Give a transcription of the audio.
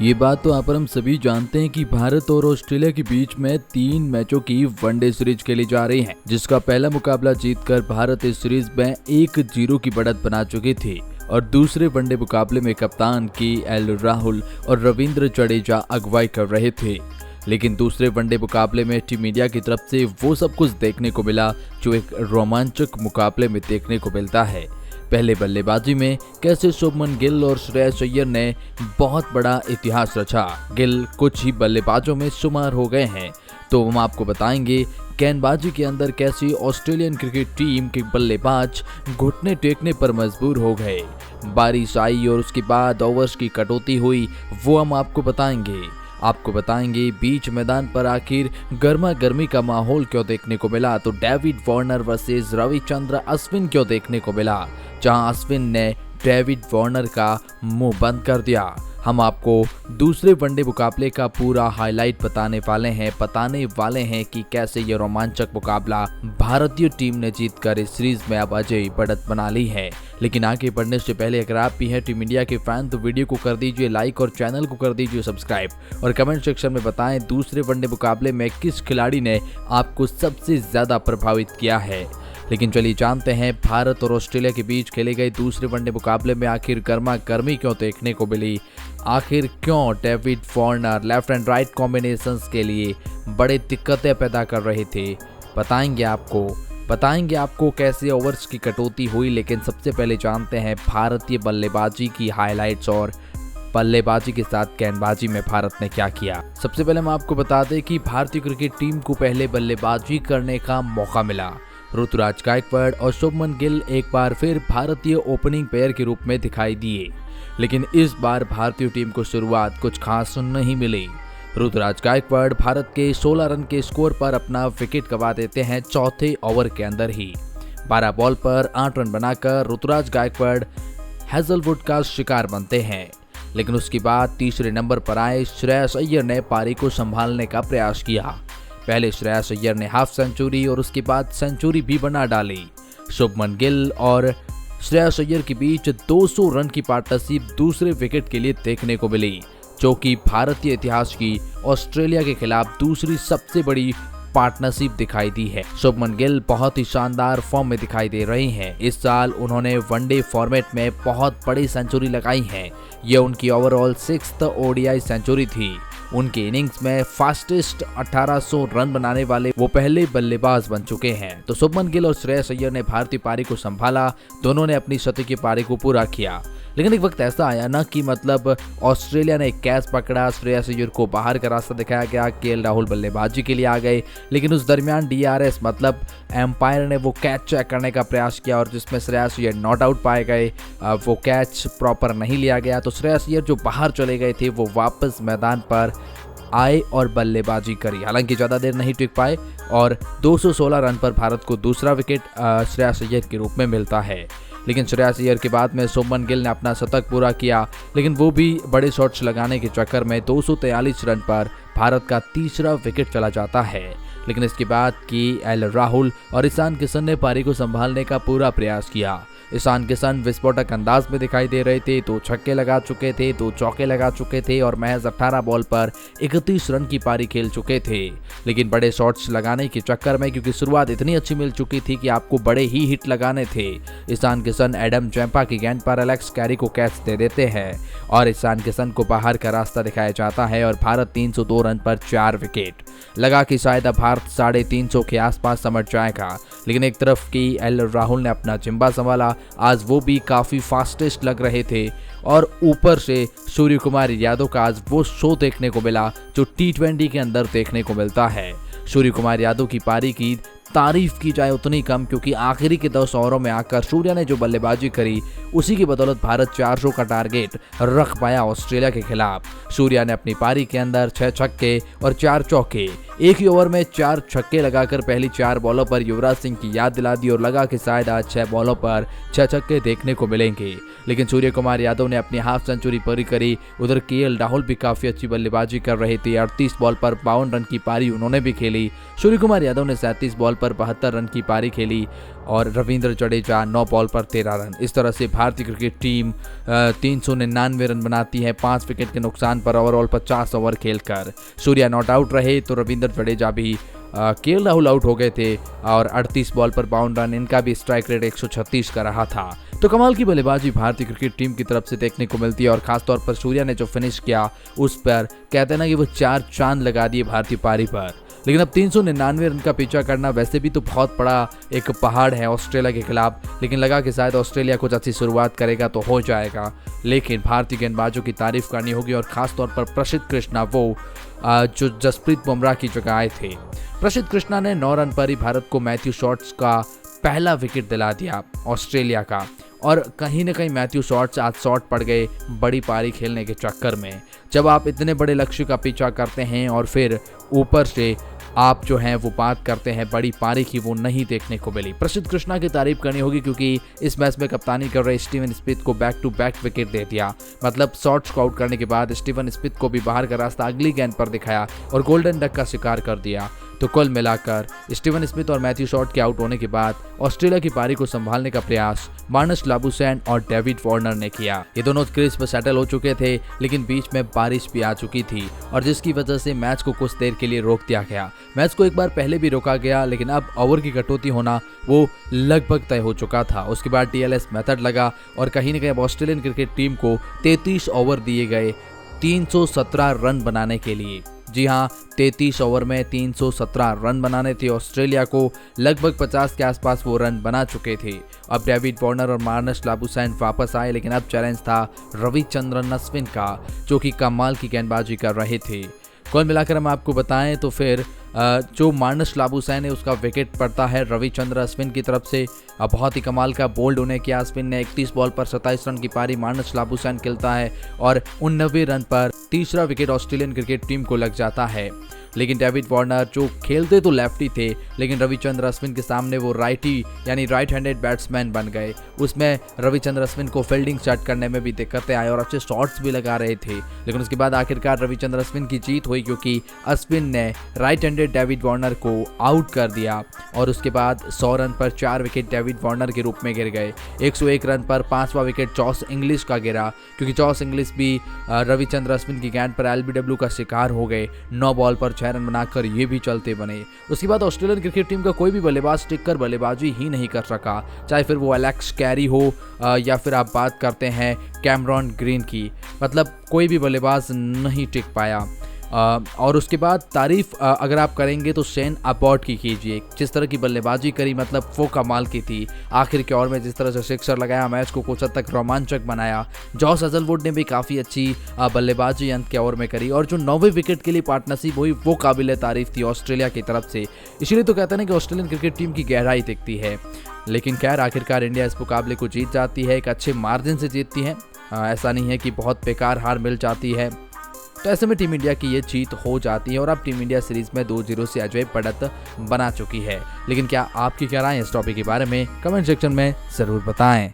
ये बात तो आप और हम सभी जानते हैं कि भारत और ऑस्ट्रेलिया के बीच में 3 मैचों की वनडे सीरीज खेली जा रही है, जिसका पहला मुकाबला जीतकर भारत इस सीरीज में 1-0 की बढ़त बना चुकी थी और दूसरे वनडे मुकाबले में कप्तान केएल राहुल और रविंद्र जडेजा अगुवाई कर रहे थे। लेकिन दूसरे वनडे मुकाबले में टीम इंडिया की तरफ से वो सब कुछ देखने को मिला जो एक रोमांचक मुकाबले में देखने को मिलता है। पहले बल्लेबाजी में कैसे शुभमन गिल और श्रेयस अय्यर ने बहुत बड़ा इतिहास रचा। गिल कुछ ही बल्लेबाजों में शुमार हो गए हैं, तो हम आपको बताएंगे गेंदबाजी के अंदर कैसे ऑस्ट्रेलियन क्रिकेट टीम के बल्लेबाज घुटने टेकने पर मजबूर हो गए। बारिश आई और उसके बाद ओवर्स की कटौती हुई, वो हम आपको बताएंगे बीच मैदान पर आखिर गर्मा गर्मी का माहौल क्यों देखने को मिला, तो David Warner versus Ravichandra Ashwin क्यों देखने को मिला, जहां अश्विन ने डेविड वार्नर का मुंह बंद कर दिया। हम आपको दूसरे वनडे मुकाबले का पूरा हाईलाइट बताने वाले हैं कि कैसे ये रोमांचक मुकाबला भारतीय टीम ने जीतकर इस सीरीज में अब अजय बढ़त बना ली है। लेकिन आगे बढ़ने से पहले अगर आप भी हैं टीम इंडिया के फैन तो वीडियो को कर दीजिए लाइक और चैनल को कर दीजिए सब्सक्राइब और कमेंट सेक्शन में बताएं दूसरे वनडे मुकाबले में किस खिलाड़ी ने आपको सबसे ज्यादा प्रभावित किया है। लेकिन चलिए जानते हैं भारत और ऑस्ट्रेलिया के बीच खेले गए दूसरे वनडे मुकाबले में आखिर गर्मा गर्मी क्यों देखने को मिली, आखिर क्यों David Warner left and right combinations के लिए बड़े दिक्कतें पैदा कर रहे थे। बताएंगे आपको कैसे ओवर्स की कटौती हुई। लेकिन सबसे पहले जानते हैं भारतीय बल्लेबाजी की हाइलाइट्स और बल्लेबाजी के साथ गेंदबाजी में भारत ने क्या किया। सबसे पहले हम आपको बता दें कि भारतीय क्रिकेट टीम को पहले बल्लेबाजी करने का मौका मिला। ऋतुराज गायकवाड़ और शुभमन गिल एक बार फिर भारतीय ओपनिंग पेयर के रूप में दिखाई दिए, लेकिन इस बार भारतीय टीम को शुरुआत कुछ खास नहीं मिली। ऋतुराज गायकवाड़ भारत के 16 रन के स्कोर पर अपना विकेट गंवा देते हैं चौथे ओवर के अंदर ही। 12 बॉल पर 8 रन बनाकर ऋतुराज गायकवाड़ हैजलवुड का शिकार बनते हैं। लेकिन उसके बाद तीसरे नंबर पर आए श्रेयस अय्यर ने पारी को संभालने का प्रयास किया। पहले श्रेयस अय्यर ने हाफ सेंचुरी और उसके बाद सेंचुरी भी बना डाली। शुभमन गिल और श्रेयस अय्यर के बीच 200 रन की पार्टनरशिप दूसरे विकेट के लिए देखने को मिली, जो कि भारतीय इतिहास की ऑस्ट्रेलिया के खिलाफ दूसरी सबसे बड़ी पार्टनरशिप दिखाई दी है। शुभमन गिल बहुत ही शानदार फॉर्म में दिखाई दे रहे हैं। इस साल उन्होंने वनडे फॉर्मेट में बहुत बड़ी सेंचुरी लगाई है। यह उनकी ओवरऑल 6th ओडीआई सेंचुरी थी। उनकी इनिंग्स में फास्टेस्ट 1800 रन बनाने वाले वो पहले बल्लेबाज बन चुके हैं। तो शुभमन गिल और श्रेयस अय्यर ने भारतीय पारी को संभाला, दोनों ने अपनी शतकीय पारी को पूरा किया। लेकिन एक वक्त ऐसा आया ना कि ऑस्ट्रेलिया ने एक कैच पकड़ा, श्रेयस अय्यर को बाहर का रास्ता दिखाया गया, केएल राहुल बल्लेबाजी के लिए आ गए। लेकिन उस दरमियान डीआरएस एम्पायर ने वो कैच चेक करने का प्रयास किया और जिसमें श्रेयस अय्यर नॉट आउट पाए गए, वो कैच प्रॉपर नहीं लिया गया। तो श्रेयस अय्यर जो बाहर चले गए थे वो वापस मैदान पर आए और बल्लेबाजी करी। हालांकि ज़्यादा देर नहीं टिक पाए और 216 रन पर भारत को दूसरा विकेट श्रेयस अय्यर के रूप में मिलता है। लेकिन श्रेयस अय्यर के बाद में शुभमन गिल ने अपना शतक पूरा किया, लेकिन वो भी बड़े शॉट्स लगाने के चक्कर में 243 रन पर भारत का तीसरा विकेट चला जाता है। लेकिन इसके बाद केएल राहुल और ईशान किशन ने पारी को संभालने का पूरा प्रयास किया। ईशान किशन विस्फोटक अंदाज में दिखाई दे रहे थे, 2 छक्के लगा चुके थे, 2 चौके लगा चुके थे और महज 18 बॉल पर 31 रन की पारी खेल चुके थे। लेकिन बड़े शॉट्स लगाने के चक्कर में, क्योंकि शुरुआत इतनी अच्छी मिल चुकी थी कि आपको बड़े ही हिट लगाने थे, ईशान किशन एडम जैम्पा की गेंद पर एलेक्स कैरी को कैच दे देते हैं और ईशान किशन को बाहर का रास्ता दिखाया जाता है और भारत 302 रन पर 4 विकेट लगा कि शायद अब भारत 350 के आसपास समझ जाएगा। लेकिन एक तरफ केएल राहुल ने अपना जिम्बा संभाला, आज वो भी काफ़ी फास्टेस्ट लग रहे थे और ऊपर से सूर्य कुमार यादव का आज वो शो देखने को मिला जो T20 के अंदर देखने को मिलता है। सूर्य कुमार यादव की पारी की तारीफ की जाए उतनी कम, क्योंकि आखिरी के 10 ओवरों में आकर सूर्या ने जो बल्लेबाजी करी उसी की बदौलत भारत 400 का टारगेट रख पाया ऑस्ट्रेलिया के खिलाफ। सूर्या ने अपनी पारी के अंदर 6 छक्के और 4 चौके, एक ही ओवर में 4 छक्के लगाकर पहली 4 बॉलों पर युवराज सिंह की याद दिला दी और लगा कि शायद आज 6 बॉलों पर 6 छक्के देखने को मिलेंगे। लेकिन सूर्य कुमार यादव ने अपनी हाफ सेंचुरी पूरी करी। उधर केएल राहुल भी काफी अच्छी बल्लेबाजी कर रहे थे, 38 बॉल पर 52 रन की पारी उन्होंने भी खेली। सूर्य कुमार यादव ने 37 बॉल पर 72 रन की पारी खेली और रविंद्र जडेजा 9 बॉल पर 13 रन। इस तरह से भारतीय क्रिकेट टीम 399 रन बनाती है 5 विकेट के नुकसान पर ओवरऑल 50 ओवर खेलकर। सूर्या नॉट आउट रहे तो रविंद्र जडेजा भी केएल राहुल आउट हो गए थे और 38 बॉल पर 52 रन। इनका भी स्ट्राइक रेट 136 का रहा था। तो कमाल की बल्लेबाजी भारतीय क्रिकेट टीम की तरफ से देखने को मिलती है और खासतौर पर सूर्या ने जो फिनिश किया उस पर कहते हैं ना कि वो 4 चांद लगा दिए भारतीय पारी पर। लेकिन अब 399 रन का पीछा करना वैसे भी तो बहुत बड़ा एक पहाड़ है ऑस्ट्रेलिया के खिलाफ, लेकिन लगा कि शायद ऑस्ट्रेलिया कुछ अच्छी शुरुआत करेगा तो हो जाएगा। लेकिन भारतीय गेंदबाजों की तारीफ करनी होगी और खासतौर पर प्रसिद्ध कृष्णा वो जो जसप्रीत बुमराह की जगह आए थे। प्रसिद्ध कृष्णा ने 9 रन पर ही भारत को मैथ्यू शॉर्ट्स का पहला विकेट दिला दिया ऑस्ट्रेलिया का। और कहीं ना कहीं मैथ्यू शॉर्ट्स आज शॉर्ट पड़ गए बड़ी पारी खेलने के चक्कर में। जब आप इतने बड़े लक्ष्य का पीछा करते हैं और फिर ऊपर से आप जो हैं वो बात करते हैं बड़ी पारी की, वो नहीं देखने को मिली। प्रसिद्ध कृष्णा की तारीफ करनी होगी क्योंकि इस मैच में कप्तानी कर रहे स्टीवन स्मिथ को बैक टू बैक विकेट दे दिया। मतलब शॉर्ट्स को आउट करने के बाद स्टीवन स्मिथ को भी बाहर का रास्ता अगली गेंद पर दिखाया और गोल्डन डक का शिकार कर दिया। तो कुल मिलाकर स्टीवन स्मिथ और मैथ्यू शॉर्ट के आउट होने के बाद ऑस्ट्रेलिया की पारी को संभालने का प्रयास मार्नस लाबुशैन और डेविड वार्नर ने किया। ये दोनों क्रीज पर सेटल हो चुके थे, लेकिन बीच में बारिश भी आ चुकी थी और जिसकी वजह से मैच को कुछ देर के लिए रोक दिया गया। मैच को एक बार पहले भी रोका गया, लेकिन अब ओवर की कटौती होना वो लगभग तय हो चुका था। उसके बाद TLS मेथड लगा और कहीं न कहीं ऑस्ट्रेलियन क्रिकेट टीम को 33 ओवर दिए गए 317 रन बनाने के लिए। जी हाँ, 33 ओवर में 317 रन बनाने थे ऑस्ट्रेलिया को। लगभग 50 के आसपास वो रन बना चुके थे। अब डेविड वार्नर और मार्नस लाबुशैन वापस आए, लेकिन अब चैलेंज था रविचंद्रन अश्विन का, जो कि कमाल की गेंदबाजी कर रहे थे। कुल मिलाकर हम आपको बताएं तो फिर जो मार्नस लाबुशैन है उसका विकेट पड़ता है रविचंद्रन अश्विन की तरफ से। बहुत ही कमाल का बोल्ड होने किया अश्विन ने। 31 बॉल पर 27 रन की पारी मार्नस लाबुशैन खेलता है और 89 रन पर तीसरा विकेट ऑस्ट्रेलियन क्रिकेट टीम को लग जाता है। लेकिन डेविड वार्नर जो खेलते तो लेफ्टी थे, लेकिन रविचंद्रन अश्विन के सामने वो राइटी यानी राइट हैंडेड बैट्समैन बन गए। उसमें रविचंद्रन अश्विन को फील्डिंग स्टार्ट करने में भी दिक्कतें आई और अच्छे शॉट्स भी लगा रहे थे। लेकिन उसके बाद आखिरकार रविचंद्रन अश्विन की जीत हुई क्योंकि अश्विन ने राइट हैंडेड डेविड वार्नर को आउट कर दिया और उसके बाद 100 रन पर 4 विकेट डेविड वार्नर के रूप में गिर गए। 101 रन पर 5वां विकेट जॉस इंग्लिश का गिरा क्योंकि जॉस इंग्लिश भी रविचंद्रन अश्विन की गेंद पर LBW का शिकार हो गए। 9 बॉल पर 6 रन बनाकर ये भी चलते बने। उसके बाद ऑस्ट्रेलियन क्रिकेट टीम का कोई भी बल्लेबाज टिक कर बल्लेबाजी ही नहीं कर सका, चाहे फिर वो एलेक्स कैरी हो या फिर आप बात करते हैं कैमरॉन ग्रीन की। मतलब कोई भी बल्लेबाज नहीं टिक पाया। और उसके बाद तारीफ अगर आप करेंगे तो शेन अबॉट की कीजिए। जिस तरह की बल्लेबाजी करी मतलब वो कमाल की थी। आखिर के ओवर में जिस तरह से सिक्सर लगाया, मैच को कुछ हद तक रोमांचक बनाया। जॉस हेजलवुड ने भी काफ़ी अच्छी बल्लेबाजी अंत के ओवर में करी और जो 9वें विकेट के लिए पार्टनरशिप हुई वो काबिल तारीफ थी ऑस्ट्रेलिया की तरफ से। इसीलिए तो कहते हैं कि ऑस्ट्रेलियन क्रिकेट टीम की गहराई दिखती है। लेकिन खैर आखिरकार इंडिया इस मुकाबले को जीत जाती है, एक अच्छे मार्जिन से जीतती है। ऐसा नहीं है कि बहुत बेकार हार मिल जाती है। तो ऐसे में टीम इंडिया की ये जीत हो जाती है और अब टीम इंडिया सीरीज में 2-0 से अजय बढ़त बना चुकी है। लेकिन क्या आपकी क्या राय है इस टॉपिक के बारे में? कमेंट सेक्शन में ज़रूर बताएं।